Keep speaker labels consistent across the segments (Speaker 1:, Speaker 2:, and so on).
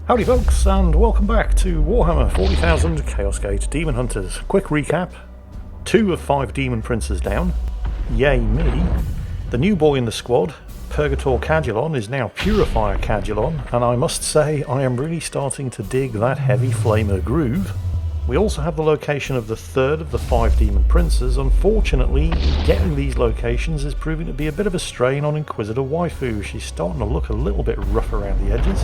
Speaker 1: Howdy folks, and welcome back to Warhammer 40,000 Chaos Gate Daemonhunters. Quick recap: 2 of 5 Demon Princes down. Yay me. The new boy in the squad, Purgator Cadulon, is now Purifier Cadulon, and I must say I am really starting to dig that heavy flamer groove. We also have the location of the 3rd of the 5 Demon Princes. Unfortunately, getting these locations is proving to be a bit of a strain on Inquisitor Waifu. She's starting to look a little bit rough around the edges.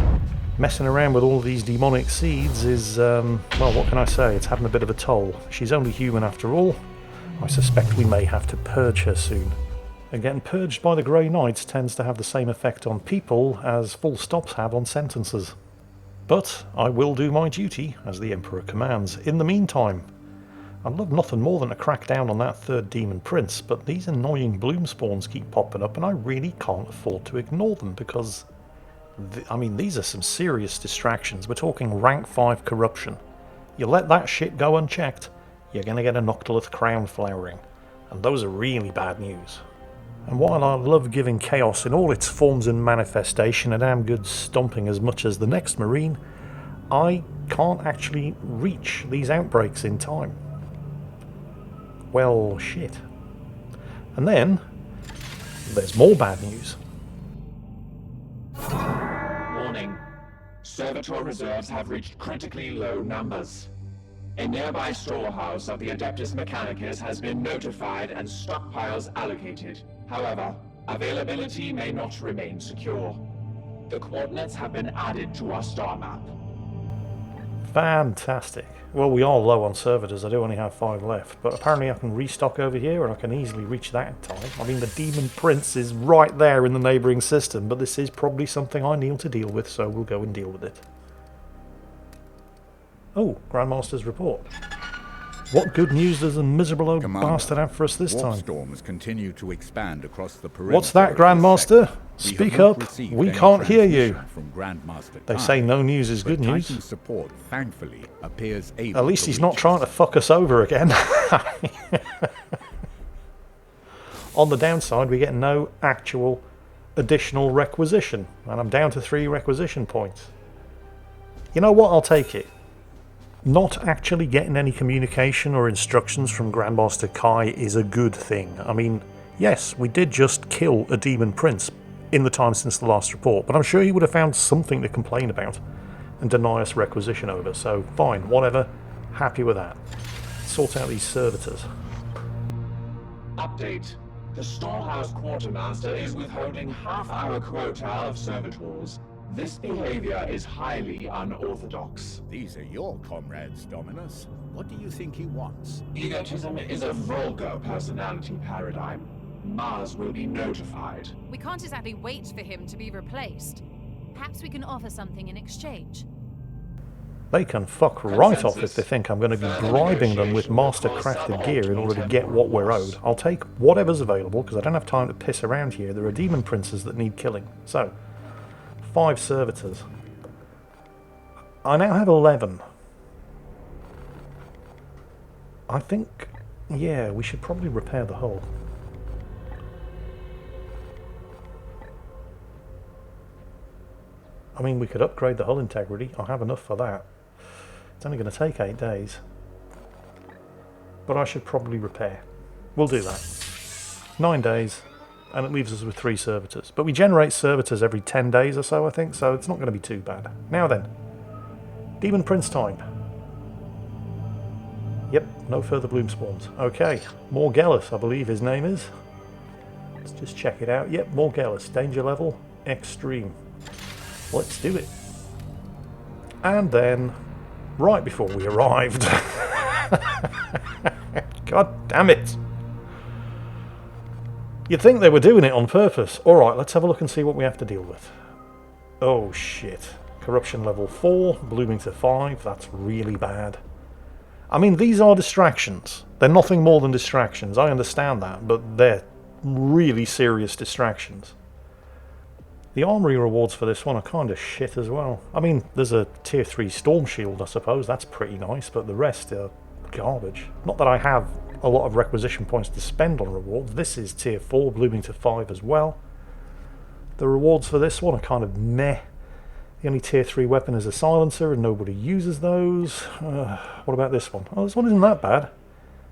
Speaker 1: Messing around with all these demonic seeds is, well, what can I say? It's having a bit of a toll. She's only human after all. I suspect we may have to purge her soon. Again, purged by the Grey Knights tends to have the same effect on people as full stops have on sentences. But I will do my duty, as the Emperor commands. In the meantime, I'd love nothing more than to crack down on that 3rd Demon Prince, but these annoying bloom spawns keep popping up and I really can't afford to ignore them because... these are some serious distractions. We're talking rank 5 corruption. You let that shit go unchecked, you're going to get a Noctilith crown flowering. And those are really bad news. And while I love giving chaos in all its forms and manifestation a damn good stomping as much as the next Marine, I can't actually reach these outbreaks in time. Well, shit. And then, there's more bad news.
Speaker 2: Servitor reserves have reached critically low numbers. A nearby storehouse of the Adeptus Mechanicus has been notified and stockpiles allocated. However, availability may not remain secure. The coordinates have been added to our star map.
Speaker 1: Fantastic. Well, we are low on servitors. I do only have 5 left, but apparently I can restock over here and I can easily reach that in time. I mean, the Demon Prince is right there in the neighbouring system, but this is probably something I need to deal with, so we'll go and deal with it. Oh, Grandmaster's report. What good news does the miserable old bastard have for us this time?
Speaker 3: Storms continue to expand across the perimeter.
Speaker 1: What's that, Grandmaster? Speak up. We can't hear you. They say no news is good news.
Speaker 3: Support, thankfully, appears able
Speaker 1: At least he's not trying to fuck us over again. On the downside, we get no actual additional requisition, and I'm down to 3 requisition points. You know what? I'll take it. Not actually getting any communication or instructions from Grandmaster Kai is a good thing. I mean, yes, we did just kill a Demon Prince in the time since the last report, but I'm sure he would have found something to complain about and deny us requisition over, so fine, whatever, happy with that. Sort out these servitors.
Speaker 2: Update. The storehouse quartermaster is withholding half our quota of servitors. This behavior is highly unorthodox.
Speaker 3: These are your comrades, Dominus. What do you think he wants?
Speaker 2: Egotism is a vulgar personality paradigm. Mars will be notified.
Speaker 4: We can't exactly wait for him to be replaced. Perhaps we can offer something in exchange.
Speaker 1: They can fuck right off if they think I'm going to be bribing them with master-crafted gear in order to get what we're owed. I'll take whatever's available because I don't have time to piss around here. There are Demon Princes that need killing. So, 5 servitors. I now have 11. I think, yeah, we should probably repair the hull. I mean, we could upgrade the hull integrity. I have enough for that. It's only going to take 8 days. But I should probably repair. We'll do that. 9 days. And it leaves us with 3 servitors. But we generate servitors every 10 days or so, I think, so it's not going to be too bad. Now then. Demon Prince time. Yep, no further bloom spawns. Okay, Morgellus, I believe his name is. Let's just check it out. Yep, Morgellus. Danger level, extreme. Let's do it. And then, right before we arrived... God damn it! You'd think they were doing it on purpose. Alright, let's have a look and see what we have to deal with. Oh shit. Corruption level 4, blooming to 5, that's really bad. I mean, these are distractions. They're nothing more than distractions, I understand that, but they're really serious distractions. The armory rewards for this one are kind of shit as well. I mean, there's a tier 3 storm shield, I suppose, that's pretty nice, but the rest are garbage. Not that I have a lot of requisition points to spend on rewards. This is tier 4, blooming to 5 as well. The rewards for this one are kind of meh. The only tier 3 weapon is a silencer and nobody uses those. What about this one? Oh, this one isn't that bad.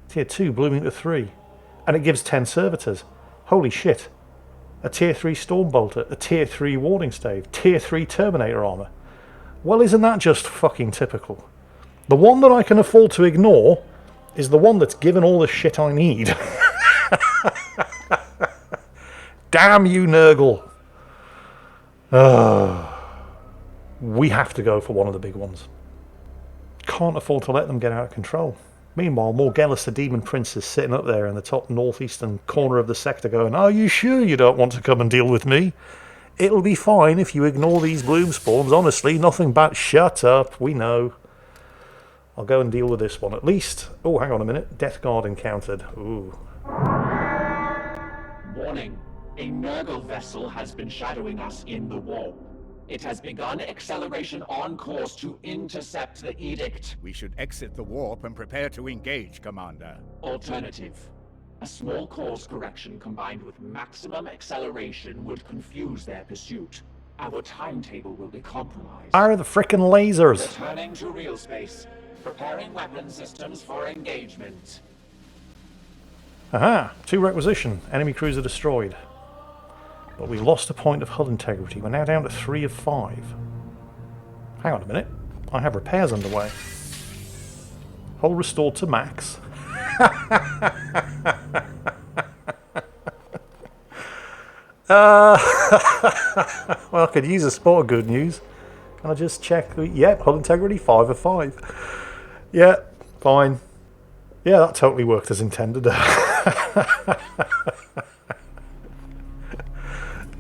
Speaker 1: Tier 2 blooming to 3. And it gives 10 servitors. Holy shit. A tier 3 Stormbolter, a tier 3 Warding Stave, tier 3 Terminator armor. Well, isn't that just fucking typical? The one that I can afford to ignore is the one that's given all the shit I need. Damn you, Nurgle. We have to go for one of the big ones. Can't afford to let them get out of control. Meanwhile, Morgellus the Demon Prince is sitting up there in the top northeastern corner of the sector going, "Are you sure you don't want to come and deal with me? It'll be fine if you ignore these bloom spawns. Honestly, nothing but shut up. We know." I'll go and deal with this one at least. Oh, hang on a minute. Death Guard encountered. Ooh.
Speaker 2: Warning. A Nurgle vessel has been shadowing us in the warp. It has begun acceleration on course to intercept the edict.
Speaker 3: We should exit the warp and prepare to engage, Commander.
Speaker 2: Alternative. A small course correction combined with maximum acceleration would confuse their pursuit. Our timetable will be compromised.
Speaker 1: Fire the frickin' lasers!
Speaker 2: Returning to real space. Preparing weapon systems for engagement.
Speaker 1: Aha! 2 requisition. Enemy cruiser destroyed. But we lost a point of hull integrity. We're now down to 3 of 5. Hang on a minute. I have repairs underway. Hull restored to max. Well, I could use a spot of good news. Can I just check? Yep, hull integrity 5 of 5. Yeah, fine. Yeah, that totally worked as intended.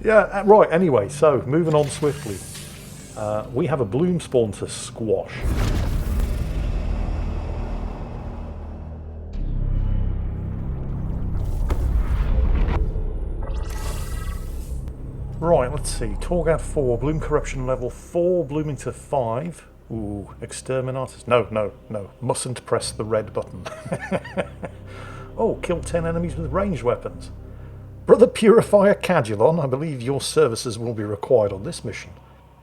Speaker 1: Yeah, right, anyway, so moving on swiftly. We have a bloom spawn to squash. Right, let's see. Torgad 4, bloom corruption level 4, blooming to 5. Ooh, exterminators. No. Mustn't press the red button. Oh, kill 10 enemies with ranged weapons. Brother Purifier Cadulon, I believe your services will be required on this mission.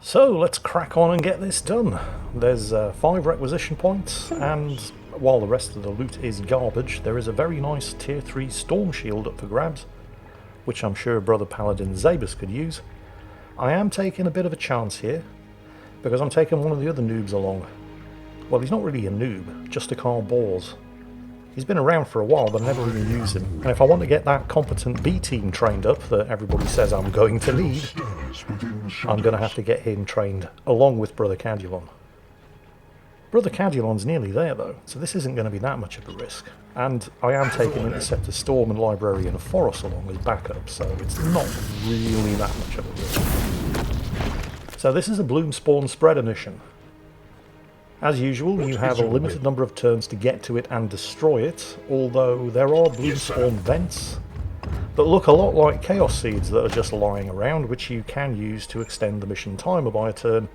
Speaker 1: So, let's crack on and get this done. There's 5 requisition points, and while the rest of the loot is garbage, there is a very nice tier 3 storm shield up for grabs, which I'm sure Brother Paladin Zabus could use. I am taking a bit of a chance here, because I'm taking one of the other noobs along. Well, he's not really a noob, just a Carl Bors. He's been around for a while, but I never really used him. And if I want to get that competent B team trained up that everybody says I'm going to lead, I'm going to have to get him trained along with Brother Cadulon. Brother Cadulon's nearly there though, so this isn't going to be that much of a risk. And I am taking Interceptor Storm and Librarian Forest along as backup, so it's not really that much of a risk. So this is a Bloom Spawn Spreader mission. As usual, you have a limited number of turns to get to it and destroy it, although there are Bloom Spawn vents that look a lot like Chaos Seeds that are just lying around, which you can use to extend the mission timer by a turn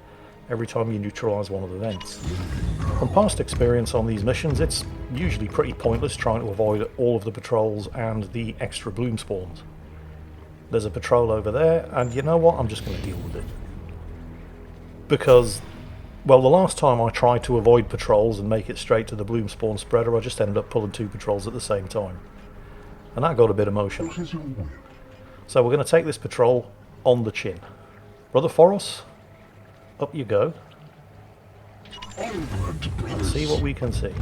Speaker 1: every time you neutralise one of the vents. From past experience on these missions, it's usually pretty pointless trying to avoid all of the patrols and the extra Bloom Spawns. There's a patrol over there, and you know what, I'm just going to deal with it. Because, well, the last time I tried to avoid patrols and make it straight to the Bloom Spawn Spreader, I just ended up pulling 2 patrols at the same time. And that got a bit emotional. So we're going to take this patrol on the chin. Brother Foros, up you go. Let's see what we can see.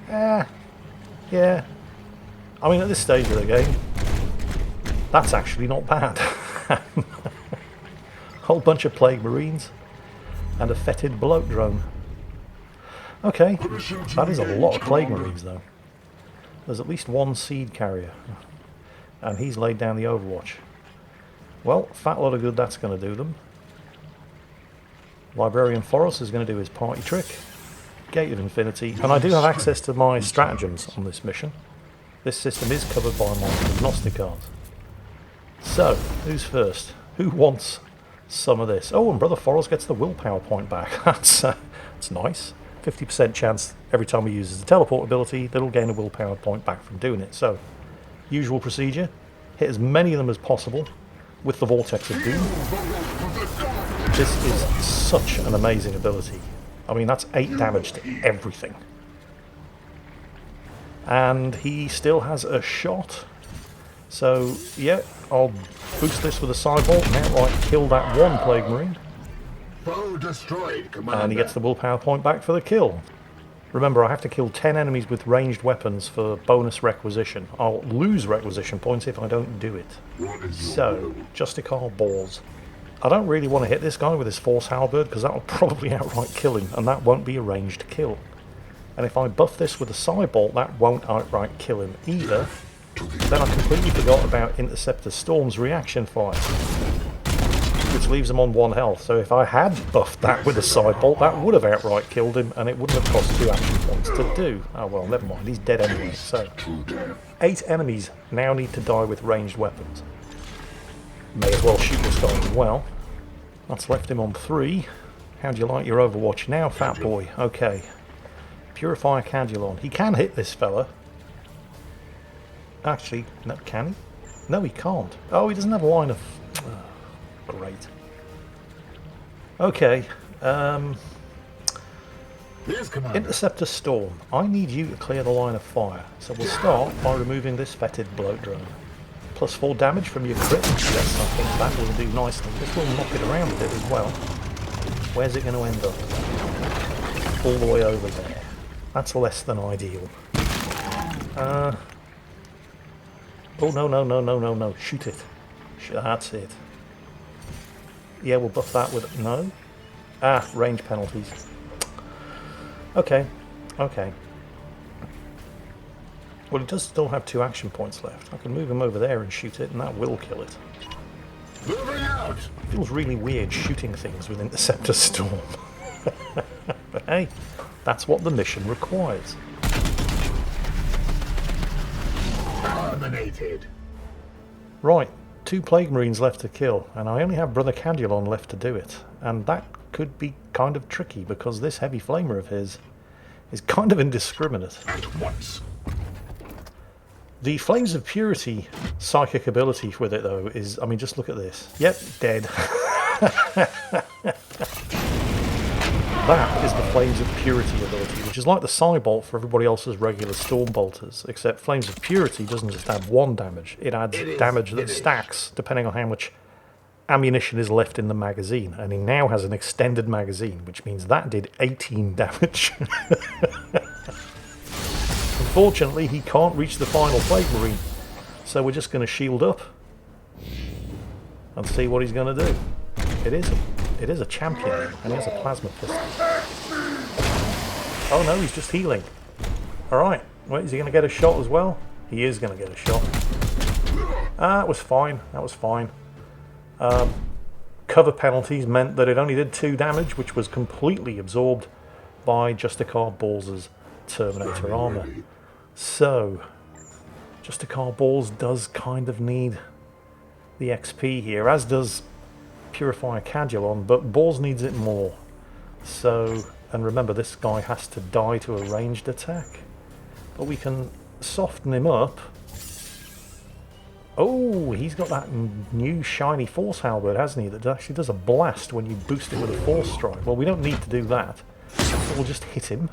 Speaker 1: Yeah. I mean, at this stage of the game, that's actually not bad. Whole bunch of Plague Marines and a fetid bloat drone. Okay, that is a lot of Plague Marines though. There's at least 1 seed carrier, and he's laid down the overwatch. Well, fat lot of good that's going to do them. Librarian Forest is going to do his party trick. Gate of Infinity, and I do have access to my stratagems on this mission. This system is covered by my agnostic cards. So, who's first? Who wants some of this? Oh, and Brother Forest gets the willpower point back. That's nice. 50% chance every time he uses the teleport ability that he'll gain a willpower point back from doing it. So, usual procedure. Hit as many of them as possible. with the Vortex of Doom. This is such an amazing ability. I mean, that's 8 damage to everything. And he still has a shot. So, yeah, I'll boost this with a Cybolt and outright kill that one Plague Marine.
Speaker 3: Foe destroyed, Commander.
Speaker 1: And he gets the willpower point back for the kill. Remember, I have to kill 10 enemies with ranged weapons for bonus requisition. I'll lose requisition points if I don't do it. So, Justicar Balls. I don't really want to hit this guy with his Force Halberd because that will probably outright kill him, and that won't be a ranged kill. And if I buff this with a Cybolt, that won't outright kill him either. Then I completely forgot about Interceptor Storm's reaction fire, which leaves him on 1 health. So if I had buffed that with a Cybolt, that would have outright killed him, and it wouldn't have cost 2 action points to do. Oh well, never mind, he's dead anyway. So 8 enemies now need to die with ranged weapons. May as well shoot this guy as well. That's left him on 3. How do you like your Overwatch now, fat boy? Okay. Purify Cadulon. He can hit this fella. Actually, no, can he? No, he can't. Oh, he doesn't have a line of... great. Okay. Interceptor Storm. I need you to clear the line of fire. So we'll start by removing this fetid bloat drone. Plus 4 damage from your crit. Yes, I think that will do nicely. This will knock it around a bit as well. Where's it going to end up? All the way over there. That's less than ideal. Oh, no. Shoot it. That's it. Yeah, we'll buff that with... No? Ah, range penalties. Okay. Well, it does still have 2 action points left. I can move him over there and shoot it, and that will kill it.
Speaker 3: Moving out!
Speaker 1: It feels really weird shooting things with Interceptor Storm. But hey, that's what the mission requires.
Speaker 3: Terminated.
Speaker 1: Right, 2 Plague Marines left to kill, and I only have Brother Cadulon left to do it. And that could be kind of tricky, because this heavy flamer of his is kind of indiscriminate.
Speaker 3: At once.
Speaker 1: The Flames of Purity psychic ability with it, though, is... I mean, just look at this. Yep, dead. That is the Flames of Purity ability, which is like the Cybolt for everybody else's regular Stormbolters, except Flames of Purity doesn't just add 1 damage, it adds damage that stacks depending on how much ammunition is left in the magazine, and he now has an extended magazine, which means that did 18 damage. Unfortunately, he can't reach the final Plague Marine, so we're just going to shield up and see what he's going to do. It is a champion, and he has a plasma pistol. Oh no, he's just healing. Alright, well, is he going to get a shot as well? He is going to get a shot. That was fine. Cover penalties meant that it only did 2 damage, which was completely absorbed by Justicar Balls' Terminator armor. So, Justicar Balls does kind of need the XP here, as does Purify Cadulon, but Balls needs it more. So, and remember, this guy has to die to a ranged attack. But we can soften him up. Oh, he's got that new shiny Force Halberd, hasn't he, that actually does a blast when you boost it with a Force Strike. Well, we don't need to do that. So we'll just hit him.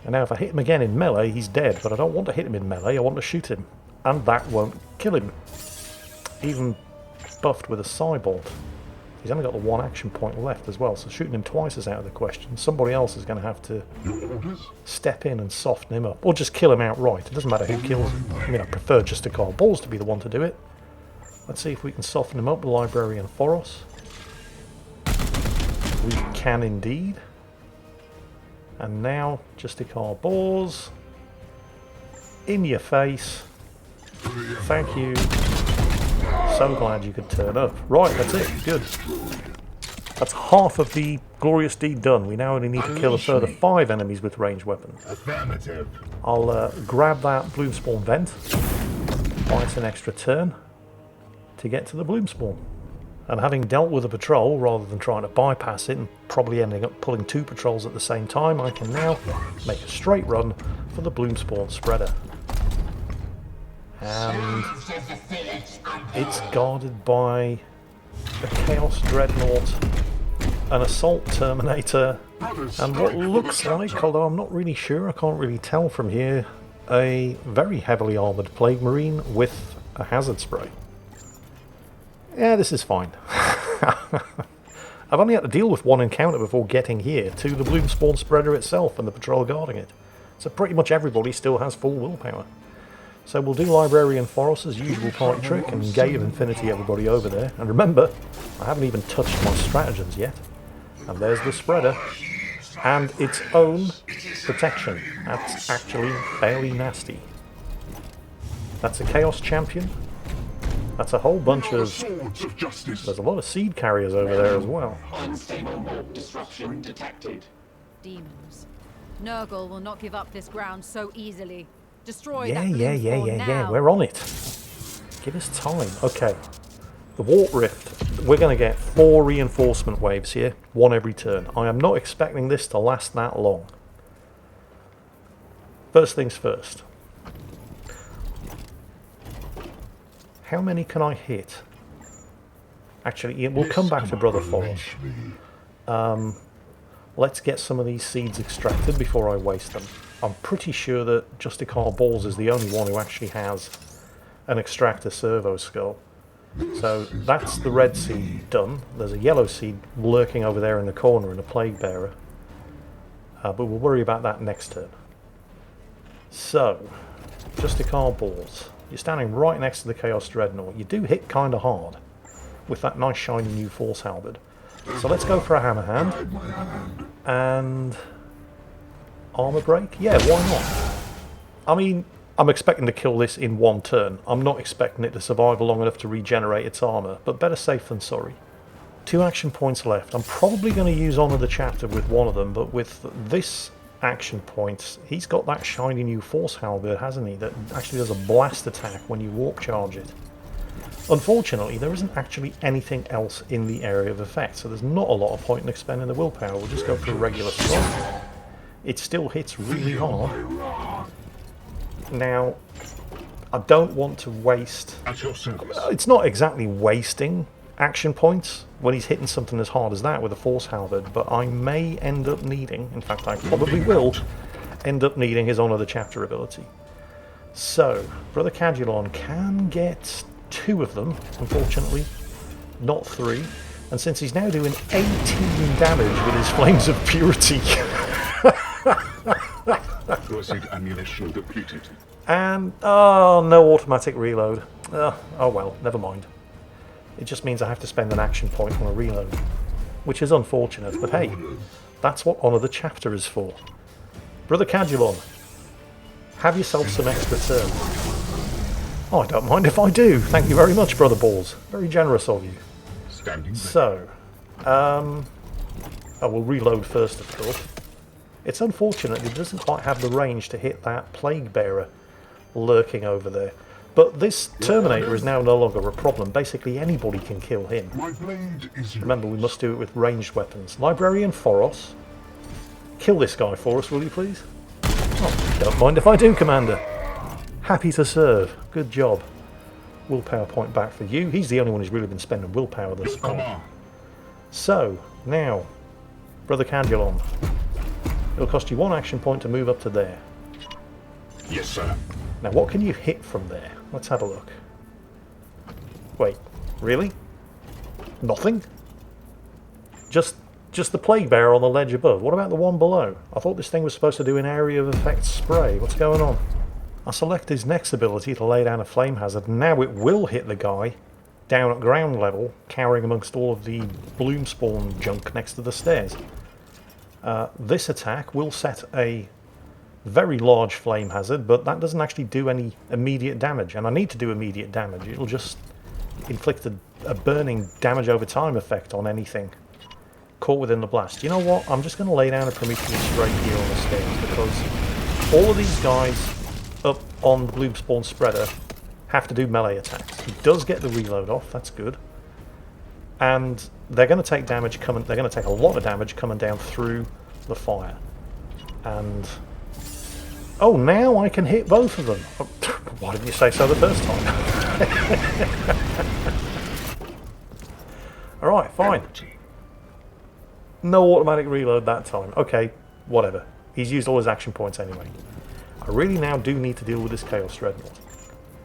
Speaker 1: And now if I hit him again in melee, he's dead. But I don't want to hit him in melee, I want to shoot him. And that won't kill him. Even buffed with a Cybolt. He's only got the 1 action point left as well, so shooting him twice is out of the question. Somebody else is going to have to step in and soften him up. Or just kill him outright. It doesn't matter who kills him. I mean, I prefer Justicar Balls to be the one to do it. Let's see if we can soften him up with Librarian Thoros. We can indeed. And now, Justicar Balls. In your face. Thank you. So glad you could turn up. Right, that's it. Good. That's half of the glorious deed done. We now only need to kill a further 5 enemies with ranged weapons.
Speaker 3: Affirmative.
Speaker 1: I'll grab that Bloomspawn vent. Buy it an extra turn to get to the Bloomspawn. And having dealt with a patrol, rather than trying to bypass it and probably ending up pulling 2 patrols at the same time, I can now make a straight run for the Bloomspawn spreader. And it's guarded by a Chaos Dreadnought, an Assault Terminator, and what looks like, although I'm not really sure, I can't really tell from here, a very heavily armoured Plague Marine with a hazard spray. Yeah, this is fine. I've only had to deal with one encounter before getting here, to the Bloomspawn Spreader itself and the patrol guarding it. So pretty much everybody still has full willpower. So we'll do Librarian Forest's usual party trick and Gate of Infinity everybody over there. And remember, I haven't even touched my stratagems yet. And there's the spreader. And its own protection. That's actually fairly nasty. That's a Chaos Champion. That's a whole bunch of... There's a lot of seed carriers over there as well.
Speaker 2: Unstable warp disruption detected.
Speaker 4: Demons. Nurgle will not give up this ground so easily. Destroy
Speaker 1: Yeah,
Speaker 4: that Bloomspawn now.
Speaker 1: yeah, we're on it. Give us time. Okay. The Warp Rift. We're going to get 4 reinforcement waves here, 1 every turn. I am not expecting this to last that long. First things first. How many can I hit? Actually, we'll come back to Brother Forest. Let's get some of these seeds extracted before I waste them. I'm pretty sure that Justicar Balls is the only one who actually has an extractor servo skull. So that's the red seed done. There's a yellow seed lurking over there in the corner and a Plague Bearer. But we'll worry about that next turn. So, Justicar Balls. You're standing right next to the Chaos Dreadnought. You do hit kind of hard with that nice shiny new Force Halberd. So let's go for a Hammer Hand. And... Armor Break? Yeah, why not? I mean, I'm expecting to kill this in 1 turn. I'm not expecting it to survive long enough to regenerate its armor, but better safe than sorry. 2 action points left. I'm probably going to use Honor the Chapter with one of them, but with this action point, he's got that shiny new Force Halberd, hasn't he, that actually does a blast attack when you warp charge it. Unfortunately, there isn't actually anything else in the area of effect, so there's not a lot of point in expending the willpower. We'll just go for a regular strike. It still hits really hard. Now, I don't want to waste... It's not exactly wasting action points when he's hitting something as hard as that with a Force Halberd, but I may end up needing, in fact I probably will, end up needing his Honor the Chapter ability. So, Brother Cadulon can get 2 of them, unfortunately, not 3. And since he's now doing 18 damage with his Flames of Purity...
Speaker 3: Ammunition depleted.
Speaker 1: And, oh, no automatic reload. Oh well, never mind. It just means I have to spend an action point on a reload. Which is unfortunate, but hey, that's what Honor the Chapter is for. Brother Cadulon, have yourself some extra turn. Oh, I don't mind if I do. Thank you very much, Brother Balls. Very generous of you. So, I will reload first, of course. It's unfortunate it doesn't quite have the range to hit that Plague Bearer lurking over there. But this Terminator is now no longer a problem. Basically anybody can kill him. Remember, we must do it with ranged weapons. Librarian Foros, kill this guy for us, will you please? Oh, don't mind if I do, Commander. Happy to serve. Good job. Willpower point back for you. He's the only one who's really been spending willpower thus far. So, now, Brother Cadulon. It'll cost you 1 action point to move up to there.
Speaker 3: Yes, sir.
Speaker 1: Now, what can you hit from there? Let's have a look. Wait, really? Nothing? Just the Plague Bearer on the ledge above. What about the one below? I thought this thing was supposed to do an area of effect spray. What's going on? I select his next ability to lay down a flame hazard. Now it will hit the guy down at ground level, cowering amongst all of the Bloomspawn junk next to the stairs. This attack will set a very large flame hazard, but that doesn't actually do any immediate damage, and I need to do immediate damage. It'll just inflict a burning damage over time effect on anything caught within the blast. You know what? I'm just going to lay down a Prometheus straight here on the stairs, because all of these guys up on the Bloomspawn Spreader have to do melee attacks. He does get the reload off, that's good. And they're going to take damage coming. They're going to take a lot of damage coming down through the fire. And oh, now I can hit both of them. Why didn't you say so the first time? Alright, fine. No automatic reload that time. Okay, whatever. He's used all his action points anyway. I really now do need to deal with this Chaos Dreadnought.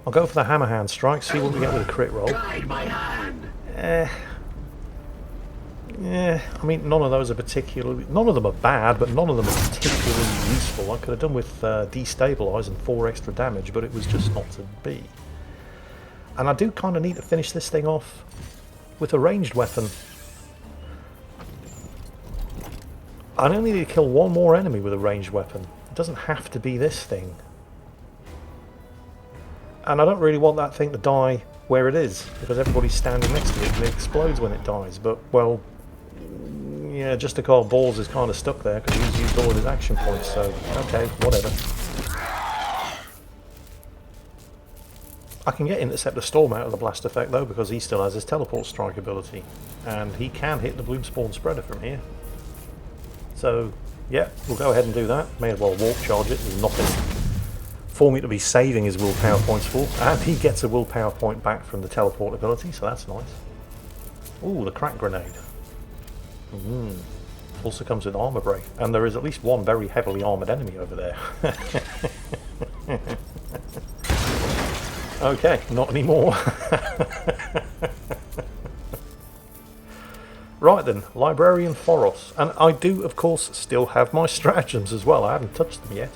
Speaker 1: I'll go for the Hammerhand strike, see what we get with a crit roll. Yeah, I mean, none of those are particularly... None of them are bad, but none of them are particularly useful. I could have done with destabilise and 4 extra damage, but it was just not to be. And I do kind of need to finish this thing off with a ranged weapon. I only need to kill one more enemy with a ranged weapon. It doesn't have to be this thing. And I don't really want that thing to die where it is, because everybody's standing next to it and it explodes when it dies. But, well, yeah, Just a Call Balls is kind of stuck there because he's used all of his action points, so, okay, whatever. I can get Intercept the Storm out of the blast effect, though, because he still has his teleport strike ability. And he can hit the Bloomspawn Spreader from here. So, yeah, we'll go ahead and do that. May as well warp charge it, there's nothing for me to be saving his willpower points for. And he gets a willpower point back from the teleport ability, so that's nice. Ooh, the crack grenade. Also comes with armor break. And there is at least one very heavily armored enemy over there. Okay, not anymore. Right then, Librarian Foros. And I do, of course, still have my stratagems as well. I haven't touched them yet.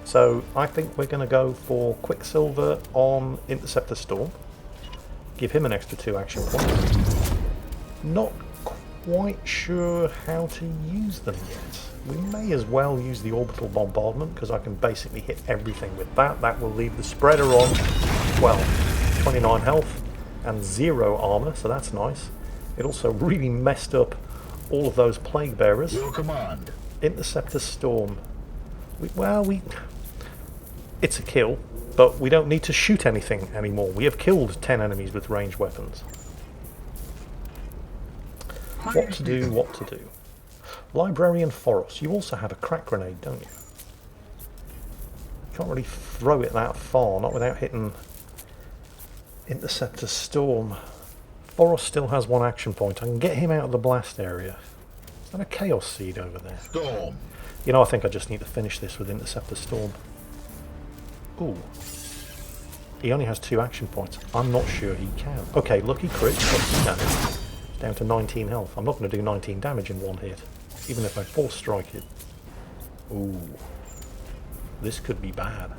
Speaker 1: So I think we're going to go for Quicksilver on Interceptor Storm. Give him an extra 2 action points. Not quite sure how to use them yet. We may as well use the Orbital Bombardment, because I can basically hit everything with that. That will leave the Spreader on, well, 29 health and 0 armor, so that's nice. It also really messed up all of those Plague Bearers.
Speaker 3: Your command.
Speaker 1: Interceptor Storm. It's a kill, but we don't need to shoot anything anymore. We have killed 10 enemies with ranged weapons. What to do, what to do. Librarian Foros. You also have a crack grenade, don't you? Can't really throw it that far, not without hitting Interceptor Storm. Foros still has 1 action point. I can get him out of the blast area. Is that a Chaos Seed over there?
Speaker 3: Storm.
Speaker 1: You know, I think I just need to finish this with Interceptor Storm. Ooh. He only has 2 action points. I'm not sure he can. Okay, lucky crit. What's damage? Down to 19 health. I'm not going to do 19 damage in 1 hit, even if I force strike it. Ooh. This could be bad.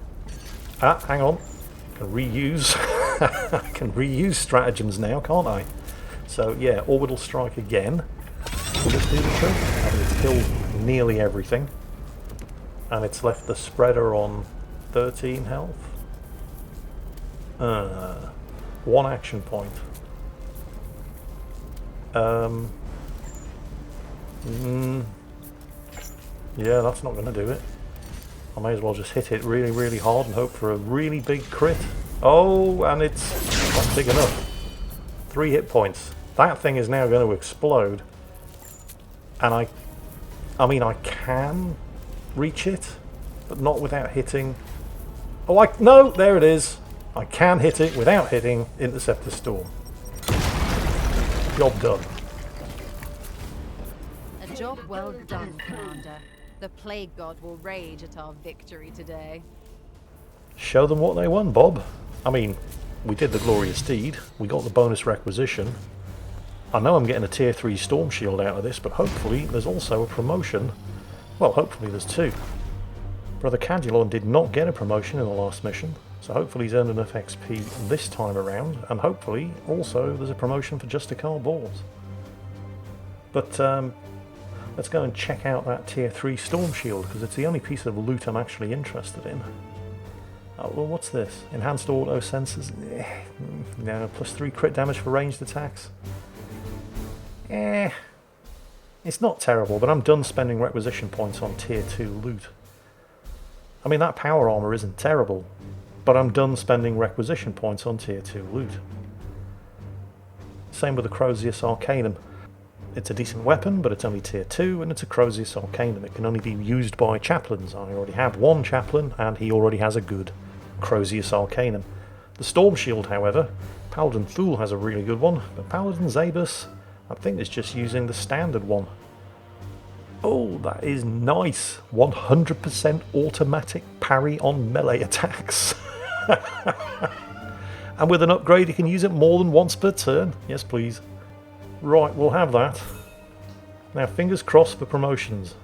Speaker 1: Ah, hang on. I can reuse. I can reuse stratagems now, can't I? So yeah, orbital strike again. Will this do the trick? I mean, it's killed nearly everything, and it's left the Spreader on 13 health. 1 action point. Yeah, that's not going to do it. I may as well just hit it really, really hard and hope for a really big crit. Oh, and it's not big enough. 3 hit points. That thing is now going to explode. And I mean, I can reach it, but not without hitting... Oh, no, there it is. I can hit it without hitting Interceptor Storm. Job done.
Speaker 4: A job well done, Commander. The Plague God will rage at our victory today.
Speaker 1: Show them what they won, Bob. I mean, we did the Glorious Deed. We got the bonus requisition. I know I'm getting a tier 3 Storm Shield out of this, but hopefully there's also a promotion. Well, hopefully there's 2. Brother Cadulon did not get a promotion in the last mission, so hopefully he's earned enough XP this time around, and hopefully also there's a promotion for Just a Call Balls. But let's go and check out that tier 3 Storm Shield, because it's the only piece of loot I'm actually interested in. Oh, well, what's this? Enhanced auto sensors? No, plus 3 crit damage for ranged attacks. It's not terrible, but I'm done spending requisition points on tier 2 loot. I mean, that power armor isn't terrible, but I'm done spending requisition points on tier 2 loot. Same with the Crozius Arcanum. It's a decent weapon, but it's only tier 2, and it's a Crozius Arcanum. It can only be used by chaplains. I already have 1 chaplain, and he already has a good Crozius Arcanum. The Storm Shield, however, Paladin Thule has a really good one, but Paladin Zabus I think it's just using the standard one. Oh, that is nice. 100% automatic parry on melee attacks. And with an upgrade, you can use it more than once per turn. Yes, please. Right, we'll have that. Now, fingers crossed for promotions.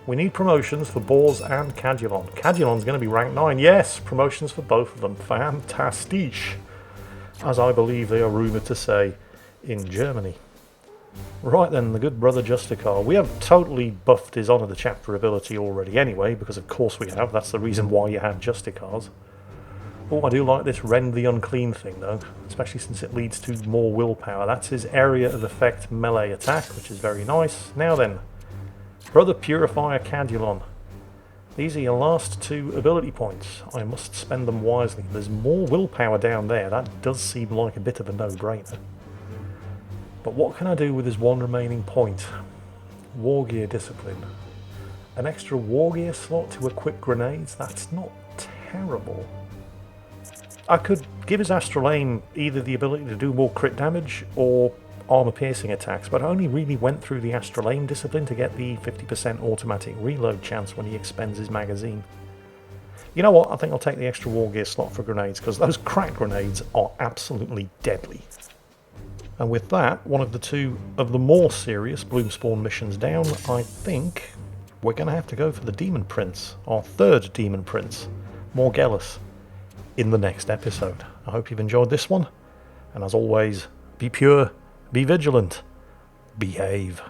Speaker 1: We need promotions for Boars and Cadulon. Cadulon's going to be rank 9. Yes, promotions for both of them. Fantastic. As I believe they are rumoured to say in Germany. Right then, the good brother Justicar. We have totally buffed his Honour the Chapter ability already anyway, because of course we have. That's the reason why you have Justicars. Oh, I do like this Rend the Unclean thing though, especially since it leads to more willpower. That's his area of effect melee attack, which is very nice. Now then, Brother Purifier Cadulon. These are your last 2 ability points. I must spend them wisely. There's more willpower down there. That does seem like a bit of a no-brainer. But what can I do with his 1 remaining point? War Gear Discipline. An extra War Gear slot to equip grenades? That's not terrible. I could give his Astral Aim either the ability to do more crit damage or armor-piercing attacks, but I only really went through the Astral Aim discipline to get the 50% automatic reload chance when he expends his magazine. You know what? I think I'll take the extra War Gear slot for grenades, because those crack grenades are absolutely deadly. And with that, one of the 2 of the more serious Bloomspawn missions down, I think we're going to have to go for the Demon Prince, our 3rd Demon Prince, Morgellus, in the next episode. I hope you've enjoyed this one, and as always, be pure, be vigilant, behave.